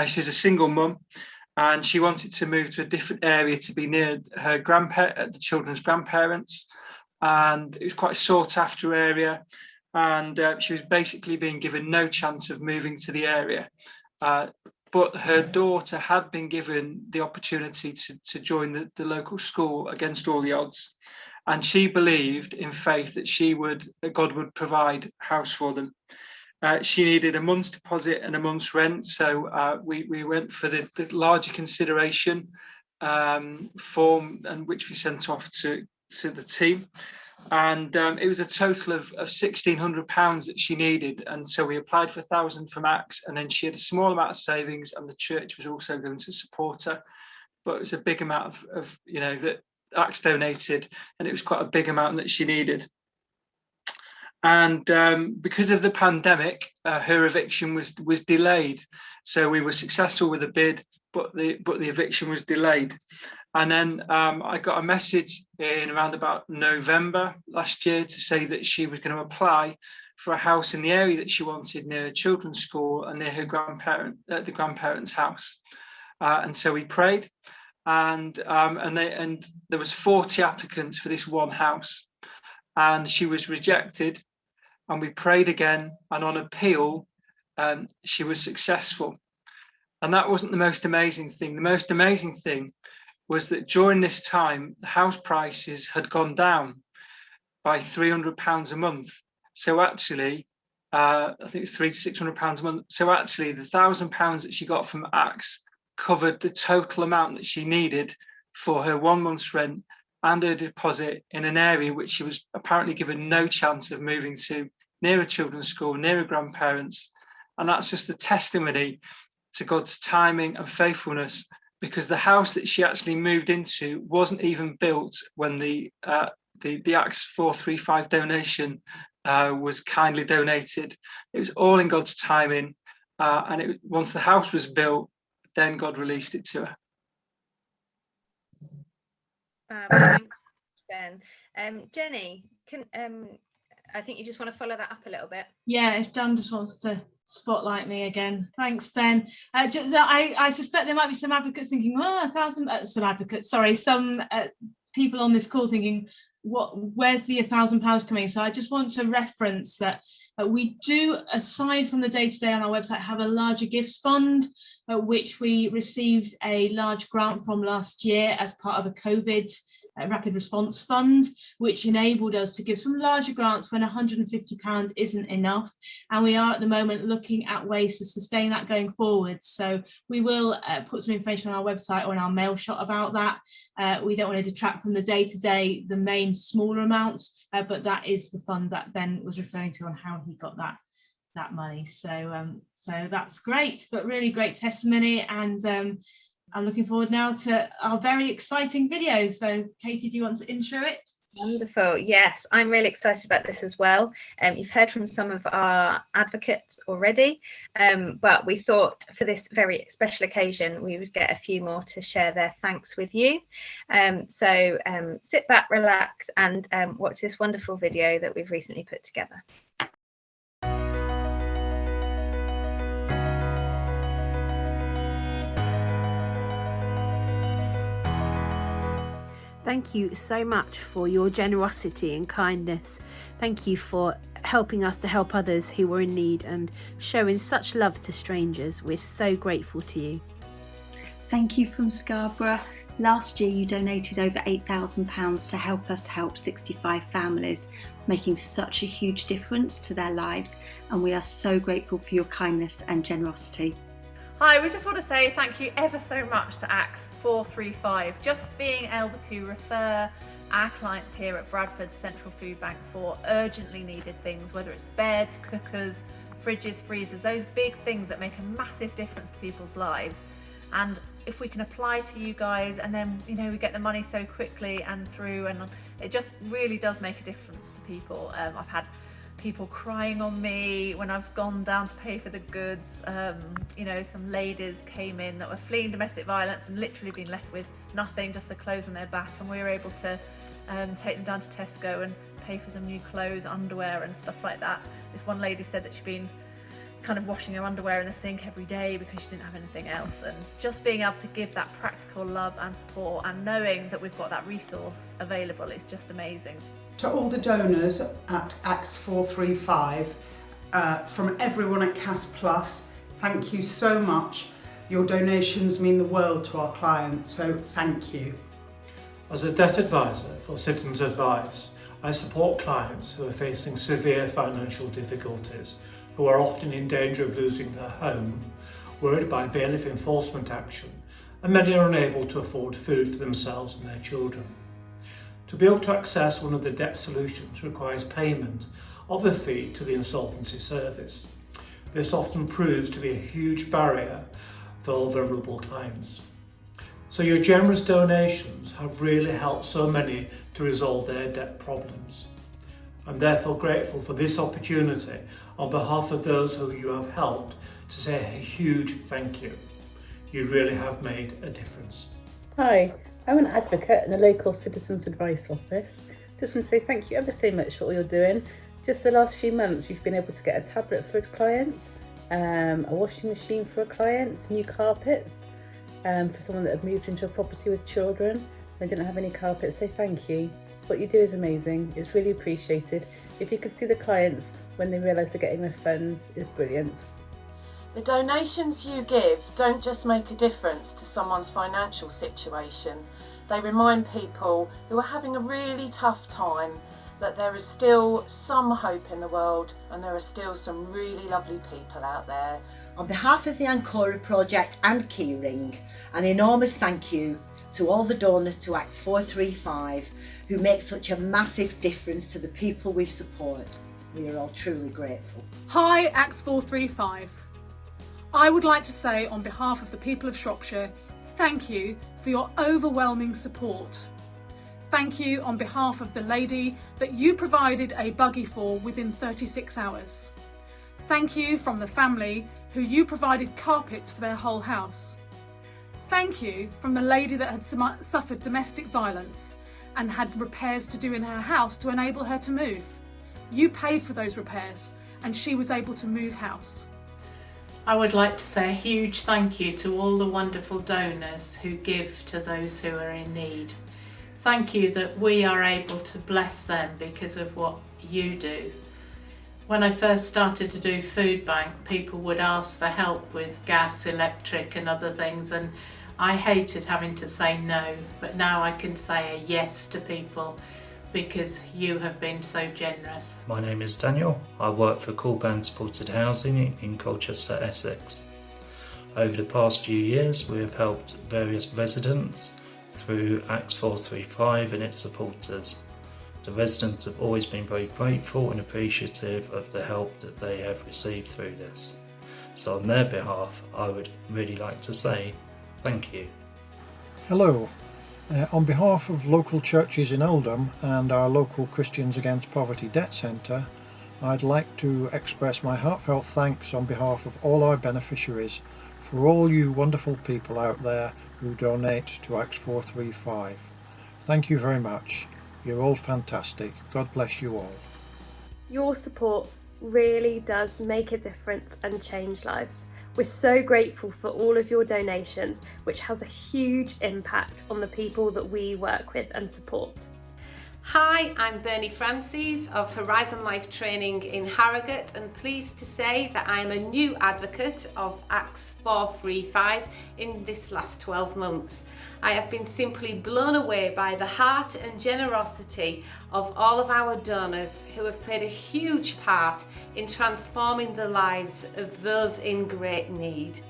She's a single mum, and she wanted to move to a different area to be near her the children's grandparents, and it was quite a sought after area, and she was basically being given no chance of moving to the area. But her daughter had been given the opportunity to join the local school against all the odds. And she believed in faith that God would provide a house for them. She needed a month's deposit and a month's rent. So we went for the larger consideration form, and which we sent off to the team. And it was a total of £1,600 that she needed, and so we applied for 1,000 from Acts, and then she had a small amount of savings, and the church was also going to support her. But it was a big amount of that Acts donated, and it was quite a big amount that she needed. And because of the pandemic, her eviction was delayed. So we were successful with the bid, but the eviction was delayed. And then I got a message in around about November last year to say that she was going to apply for a house in the area that she wanted, near a children's school and near her the grandparents' house. And so we prayed, and there was 40 applicants for this one house, and she was rejected. And we prayed again, and on appeal, she was successful. And that wasn't the most amazing thing. The most amazing thing was that during this time, the house prices had gone down by £300 a month. So actually, I think it's £300 to £600 a month. So actually, the £1,000 that she got from Acts covered the total amount that she needed for her 1 month's rent and her deposit in an area which she was apparently given no chance of moving to, near a children's school, near her grandparents. And that's just a testimony to God's timing and faithfulness, because the house that she actually moved into wasn't even built when the Acts 435 donation was kindly donated. It was all in God's timing, and once the house was built, then God released it to her. Thanks, Ben. Jenny, I think you just want to follow that up a little bit. Yeah, if Dan just wants to spotlight me again. Thanks, Ben. I suspect there might be some advocates thinking, some people on this call thinking, where's the £1,000 coming? So I just want to reference that we do, aside from the day-to-day on our website, have a larger gifts fund, which we received a large grant from last year as part of a COVID rapid response fund, which enabled us to give some larger grants when £150 isn't enough. And we are at the moment looking at ways to sustain that going forward. So we will put some information on our website or in our mail shot about that. We don't want to detract from the day-to-day, the main smaller amounts, but that is the fund that Ben was referring to on how he got that money. So that's great, but really great testimony. And I'm looking forward now to our very exciting video. So Katie, do you want to intro it? Wonderful. Yes, I'm really excited about this as well. You've heard from some of our advocates already, but we thought for this very special occasion, we would get a few more to share their thanks with you. So sit back, relax, and watch this wonderful video that we've recently put together. Thank you so much for your generosity and kindness. Thank you for helping us to help others who were in need and showing such love to strangers. We're so grateful to you. Thank you from Scarborough. Last year you donated over £8,000 to help us help 65 families, making such a huge difference to their lives, and we are so grateful for your kindness and generosity. Hi, we just want to say thank you ever so much to Acts 435. Just being able to refer our clients here at Bradford Central Foodbank for urgently needed things, whether it's beds, cookers, fridges, freezers, those big things that make a massive difference to people's lives. And if we can apply to you guys, and then we get the money so quickly and through, and it just really does make a difference to people. I've had people crying on me when I've gone down to pay for the goods. Some ladies came in that were fleeing domestic violence and literally been left with nothing, just the clothes on their back, and we were able to take them down to Tesco and pay for some new clothes, underwear and stuff like that. This one lady said that she'd been kind of washing her underwear in the sink every day because she didn't have anything else, and just being able to give that practical love and support and knowing that we've got that resource available is just amazing. To all the donors at Acts 435, from everyone at CAS Plus, thank you so much. Your donations mean the world to our clients, so thank you. As a debt advisor for Citizens Advice, I support clients who are facing severe financial difficulties, who are often in danger of losing their home, worried by bailiff enforcement action, and many are unable to afford food for themselves and their children. To be able to access one of the debt solutions requires payment of a fee to the insolvency service. This often proves to be a huge barrier for vulnerable clients. So your generous donations have really helped so many to resolve their debt problems. I'm therefore grateful for this opportunity on behalf of those who you have helped to say a huge thank you. You really have made a difference. Hi, I'm an advocate in a local Citizens Advice office. Just want to say thank you ever so much for all you're doing. Just the last few months you've been able to get a tablet for clients, a washing machine for a client, new carpets for someone that had moved into a property with children. They didn't have any carpets, so thank you. What you do is amazing, it's really appreciated. If you could see the clients when they realise they're getting their funds, it's brilliant. The donations you give don't just make a difference to someone's financial situation, they remind people who are having a really tough time that there is still some hope in the world and there are still some really lovely people out there. On behalf of the Ancora Project and Keyring, an enormous thank you to all the donors to Acts 435 who make such a massive difference to the people we support. We are all truly grateful. Hi, Acts 435. I would like to say on behalf of the people of Shropshire, thank you for your overwhelming support. Thank you on behalf of the lady that you provided a buggy for within 36 hours. Thank you from the family who you provided carpets for their whole house. Thank you from the lady that had suffered domestic violence and had repairs to do in her house to enable her to move. You paid for those repairs and she was able to move house. I would like to say a huge thank you to all the wonderful donors who give to those who are in need. Thank you that we are able to bless them because of what you do. When I first started to do Foodbank, people would ask for help with gas, electric and other things, and I hated having to say no, but now I can say a yes to people because you have been so generous. My name is Daniel. I work for Korban Supported Housing in Colchester, Essex. Over the past few years we have helped various residents through Acts 435 and its supporters. The residents have always been very grateful and appreciative of the help that they have received through this. So on their behalf, I would really like to say thank you. Hello. On behalf of local churches in Oldham and our local Christians Against Poverty Debt Centre, I'd like to express my heartfelt thanks on behalf of all our beneficiaries for all you wonderful people out there who donate to Acts 435. Thank you very much. You're all fantastic. God bless you all. Your support really does make a difference and change lives. We're so grateful for all of your donations, which has a huge impact on the people that we work with and support. Hi, I'm Bernie Francis of Horizon Life Training in Harrogate and pleased to say that I am a new advocate of Acts 435 in this last 12 months. I have been simply blown away by the heart and generosity of all of our donors who have played a huge part in transforming the lives of those in great need.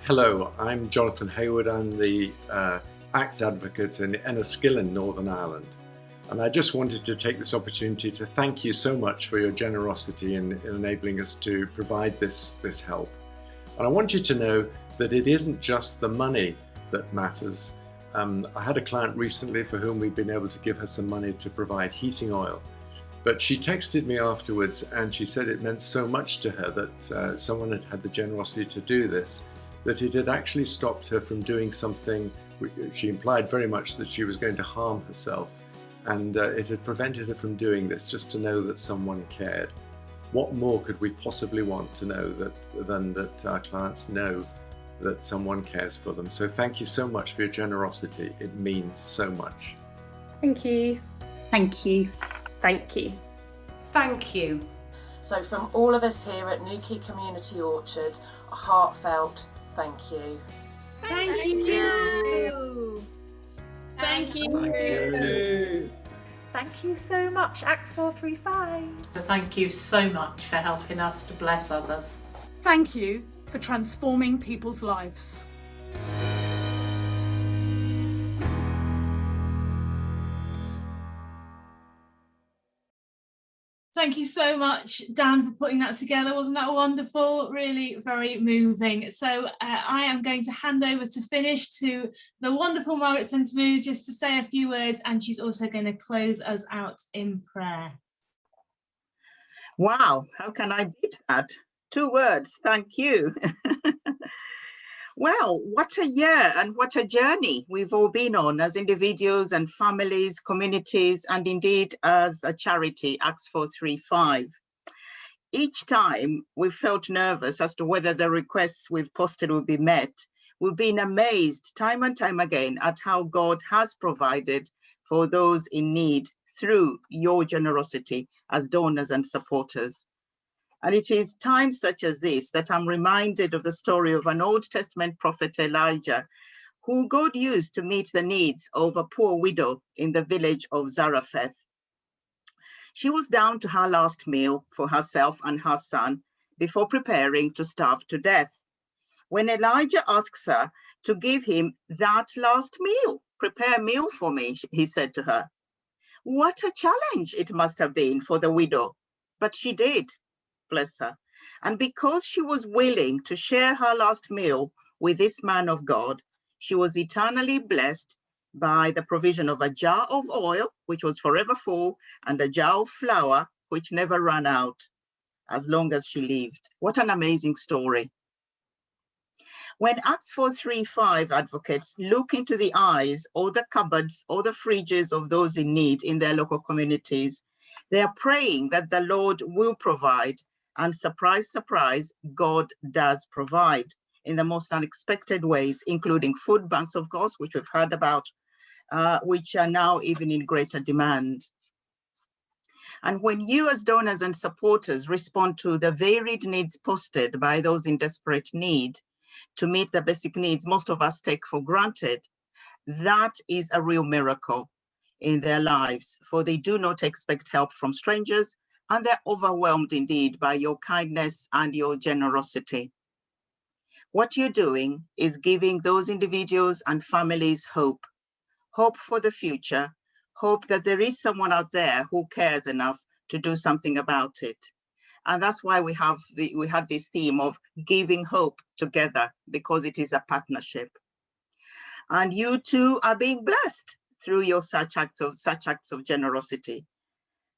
Hello, I'm Jonathan Hayward. I'm the Acts advocate in Enniskillen, Northern Ireland. And I just wanted to take this opportunity to thank you so much for your generosity in enabling us to provide this help. And I want you to know that it isn't just the money that matters. I had a client recently for whom we've been able to give her some money to provide heating oil. But she texted me afterwards and she said it meant so much to her that someone had had the generosity to do this, that it had actually stopped her from doing something. She implied very much that she was going to harm herself. And it had prevented her from doing this, just to know that someone cared. What more could we possibly want to know than that our clients know that someone cares for them? So thank you so much for your generosity. It means so much. Thank you. Thank you. Thank you. Thank you. So from all of us here at Newquay Community Orchard, a heartfelt thank you. Thank you. Thank you. Thank you so much, Acts 435. Thank you so much for helping us to bless others. Thank you for transforming people's lives. Thank you so much, Dan, for putting that together. Wasn't that wonderful? Really very moving. So I am going to hand over to finish to the wonderful Margaret Sentamu just to say a few words, and she's also going to close us out in prayer. Wow, how can I beat that? 2 words, thank you. Well, what a year and what a journey we've all been on as individuals and families, communities, and indeed as a charity, Acts 435. Each time we felt nervous as to whether the requests we've posted will be met. We've been amazed time and time again at how God has provided for those in need through your generosity as donors and supporters. And it is times such as this that I'm reminded of the story of an Old Testament prophet Elijah, who God used to meet the needs of a poor widow in the village of Zarephath. She was down to her last meal for herself and her son before preparing to starve to death. When Elijah asks her to give him that last meal, prepare a meal for me, he said to her. What a challenge it must have been for the widow, but she did. Bless her. And because she was willing to share her last meal with this man of God, she was eternally blessed by the provision of a jar of oil, which was forever full, and a jar of flour, which never ran out as long as she lived. What an amazing story. When Acts 435 advocates look into the eyes or the cupboards or the fridges of those in need in their local communities, they are praying that the Lord will provide. And surprise, surprise, God does provide in the most unexpected ways, including food banks, of course, which we've heard about, which are now even in greater demand. And when you as donors and supporters respond to the varied needs posted by those in desperate need to meet the basic needs most of us take for granted, that is a real miracle in their lives, for they do not expect help from strangers, and they're overwhelmed indeed by your kindness and your generosity. What you're doing is giving those individuals and families hope, hope for the future, hope that there is someone out there who cares enough to do something about it. And that's why we had this theme of giving hope together, because it is a partnership. And you too are being blessed through your such acts of generosity.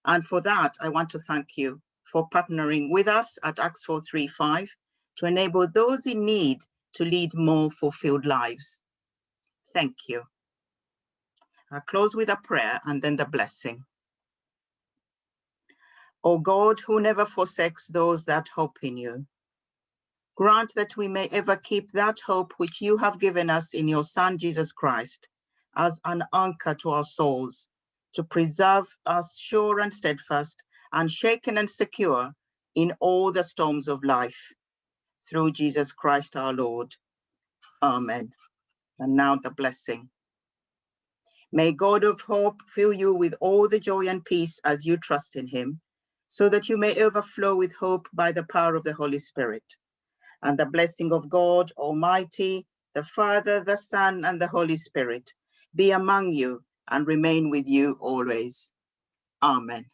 And for that, I want to thank you for partnering with us at Acts 435 to enable those in need to lead more fulfilled lives. Thank you. I'll close with a prayer and then the blessing. O God, who never forsakes those that hope in you, grant that we may ever keep that hope which you have given us in your Son, Jesus Christ, as an anchor to our souls, to preserve us sure and steadfast, unshaken and secure in all the storms of life. Through Jesus Christ our Lord. Amen. And now the blessing. May God of hope fill you with all the joy and peace as you trust in him, so that you may overflow with hope by the power of the Holy Spirit. And the blessing of God Almighty, the Father, the Son, and the Holy Spirit be among you, and remain with you always. Amen.